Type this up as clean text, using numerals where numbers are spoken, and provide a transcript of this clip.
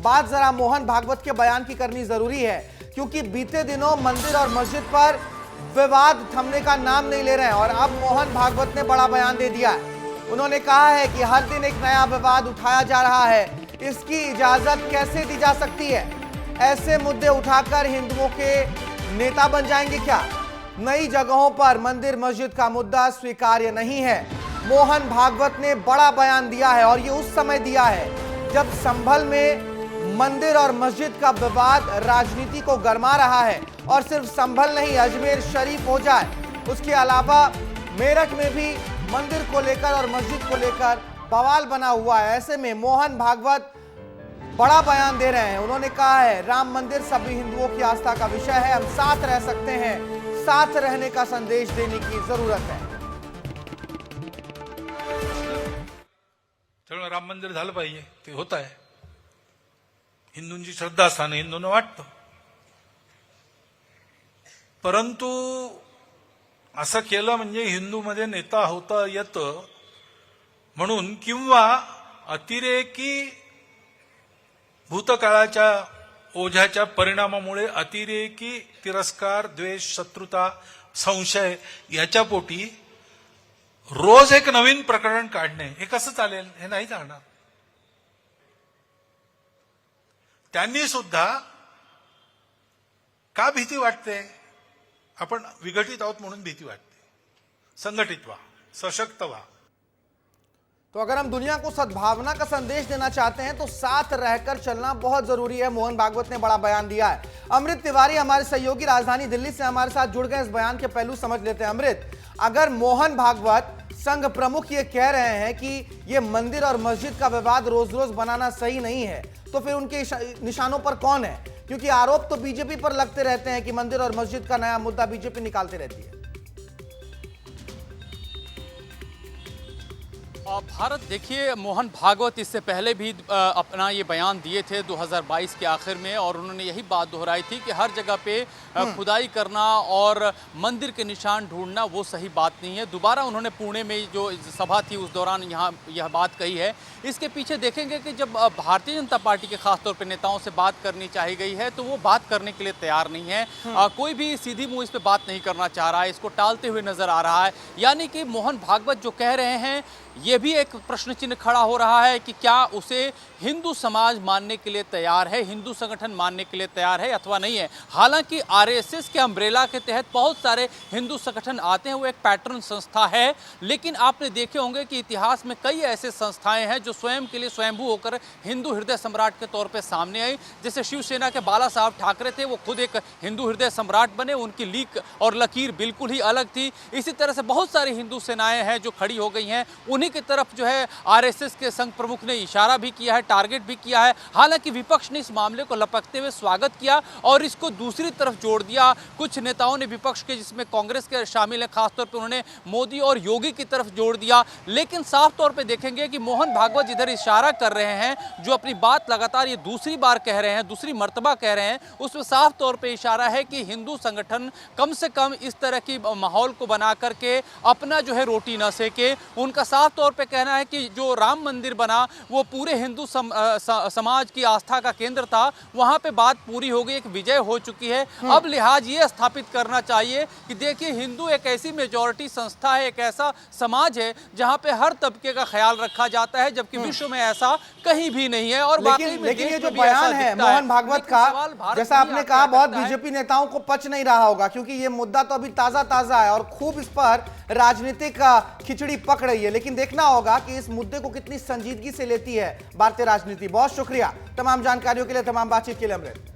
बात जरा मोहन भागवत के बयान की करनी जरूरी है, क्योंकि बीते दिनों मंदिर और मस्जिद पर विवाद थमने का नाम नहीं ले रहे हैं और अब मोहन भागवत ने बड़ा बयान दे दिया है। उन्होंने कहा है कि हर दिन एक नया विवाद उठाया जा रहा है, इसकी इजाजत कैसे दी जा सकती है? ऐसे मुद्दे उठाकर हिंदुओं के नेता बन जाएंगे क्या? नई जगहों पर मंदिर मस्जिद का मुद्दा स्वीकार्य नहीं है। मोहन भागवत ने बड़ा बयान दिया है और ये उस समय दिया है जब संभल में मंदिर और मस्जिद का विवाद राजनीति को गरमा रहा है, और सिर्फ संभल नहीं, अजमेर शरीफ हो जाए, उसके अलावा मेरठ में भी मंदिर को लेकर और मस्जिद को लेकर बवाल बना हुआ है। ऐसे में मोहन भागवत बड़ा बयान दे रहे हैं। उन्होंने कहा है राम मंदिर सभी हिंदुओं की आस्था का विषय है, हम साथ रह सकते हैं, साथ रहने का संदेश देने की जरूरत है। त्यामुळे राम मंदिर झालं पाहिजे, ते होत आहे. हिंदूंची श्रद्धास्थान हिंदूंना वाटतं, परंतु असं केलं म्हणजे हिंदूमध्ये नेता होता येतं म्हणून, किंवा अतिरेकी भूतकाळाच्या ओझ्याच्या परिणामामुळे अतिरेकी तिरस्कार, द्वेष, शत्रुता, संशय याच्या पोटी रोज एक नवीन प्रकरण काढणे हे कसं चालेल? हे नाही चालणार. त्यांनी सुद्धा का भीती वाटते? आपण विघटित आहोत म्हणून भीती वाटते. संघटित व्हा, सशक्त व्हा. तो अगर हम दुनिया को सद्भावना का संदेश देना चाहते हैं तो साथ रहकर चलना बहुत जरूरी है। मोहन भागवत ने बड़ा बयान दिया है। अमृत तिवारी हमारे सहयोगी राजधानी दिल्ली से हमारे साथ जुड़ गए, इस बयान के पहलू समझ लेते हैं। अमृत, अगर मोहन भागवत संघ प्रमुख ये कह रहे हैं कि ये मंदिर और मस्जिद का विवाद रोज रोज बनाना सही नहीं है, तो फिर उनके निशानों पर कौन है? क्योंकि आरोप तो बीजेपी पर लगते रहते हैं कि मंदिर और मस्जिद का नया मुद्दा बीजेपी निकालती रहती है। भारत, देखिए, मोहन भागवत इससे पहले भी अपना ये बयान दिए थे 2022 के आखिर में, और उन्होंने यही बात दोहराई थी कि हर जगह पे खुदाई करना और मंदिर के निशान ढूंढना वो सही बात नहीं है। दोबारा उन्होंने पुणे में जो सभा थी उस दौरान यहाँ यह बात कही है। इसके पीछे देखेंगे कि जब भारतीय जनता पार्टी के खासतौर पर नेताओं से बात करनी चाहिए गई है तो वो बात करने के लिए तैयार नहीं है। कोई भी सीधी मुंह इस पर बात नहीं करना चाह रहा है, इसको टालते हुए नजर आ रहा है। यानी कि मोहन भागवत जो कह रहे हैं, ये भी एक प्रश्न चिन्ह खड़ा हो रहा है कि क्या उसे हिंदू समाज मानने के लिए तैयार है, हिंदू संगठन मानने के लिए तैयार है अथवा नहीं है। हालांकि आरएसएस के अम्ब्रेला के तहत बहुत सारे हिंदू संगठन आते हैं, वो एक पैटर्न संस्था है, लेकिन आपने देखे होंगे कि इतिहास में कई ऐसे संस्थाएं हैं जो स्वयं के लिए स्वयंभू होकर हिंदू हृदय सम्राट के तौर पर सामने आई। जैसे शिवसेना के बाला साहब ठाकरे थे, वो खुद एक हिंदू हृदय सम्राट बने, उनकी लीक और लकीर बिल्कुल ही अलग थी। इसी तरह से बहुत सारी हिंदू सेनाएं हैं जो खड़ी हो गई हैं, उन्हीं की तरफ जो है आरएसएस के संघ प्रमुख ने इशारा भी किया है, टारगेट भी किया है। हालांकि विपक्ष ने इस मामले को लपकते हुए स्वागत किया और इसको दूसरी तरफ जोड़ दिया। कुछ नेताओं ने विपक्ष के, जिसमें कांग्रेस के शामिल है, खासतौर पर उन्होंने मोदी और योगी की तरफ जोड़ दिया। लेकिन साफ तौर पे देखेंगे कि मोहन भागवत जिधर इशारा कर रहे हैं, जो अपनी बात लगातार ये दूसरी बार कह रहे हैं, दूसरी मर्तबा कह रहे हैं, उसमें साफ तौर पे इशारा है कि हिंदू संगठन कम से कम इस तरह की माहौल को बना करके अपना जो है रोटी न सेके। उनका साफ तौर पे कहना है कि जो राम मंदिर बना वो पूरे हिंदू समाज की आस्था का केंद्र था, वहां पे बात पूरी हो गई, एक विजय हो चुकी है। अब लिहाज ये स्थापित करना चाहिए कि देखिए, हिंदू एक ऐसी मेजॉरिटी संस्था है, एक ऐसा समाज है जहां पे हर तबके का ख्याल रखा जाता है, जबकि विश्व में ऐसा कहीं भी नहीं है। और लेकिन ये जो बयान है मोहन भागवत का, जैसा आपने कहा, बहुत बीजेपी नेताओं को पच नहीं रहा होगा, क्योंकि ये मुद्दा तो अभी ताजा ताजा है और खूब इस पर राजनीतिक खिचड़ी पक रही है। लेकिन देखना होगा कि इस मुद्दे को कितनी संजीदगी से लेती है भारतीय राजनीति। बहुत शुक्रिया तमाम जानकारियों के लिए, तमाम बातचीत के लिए अमृत।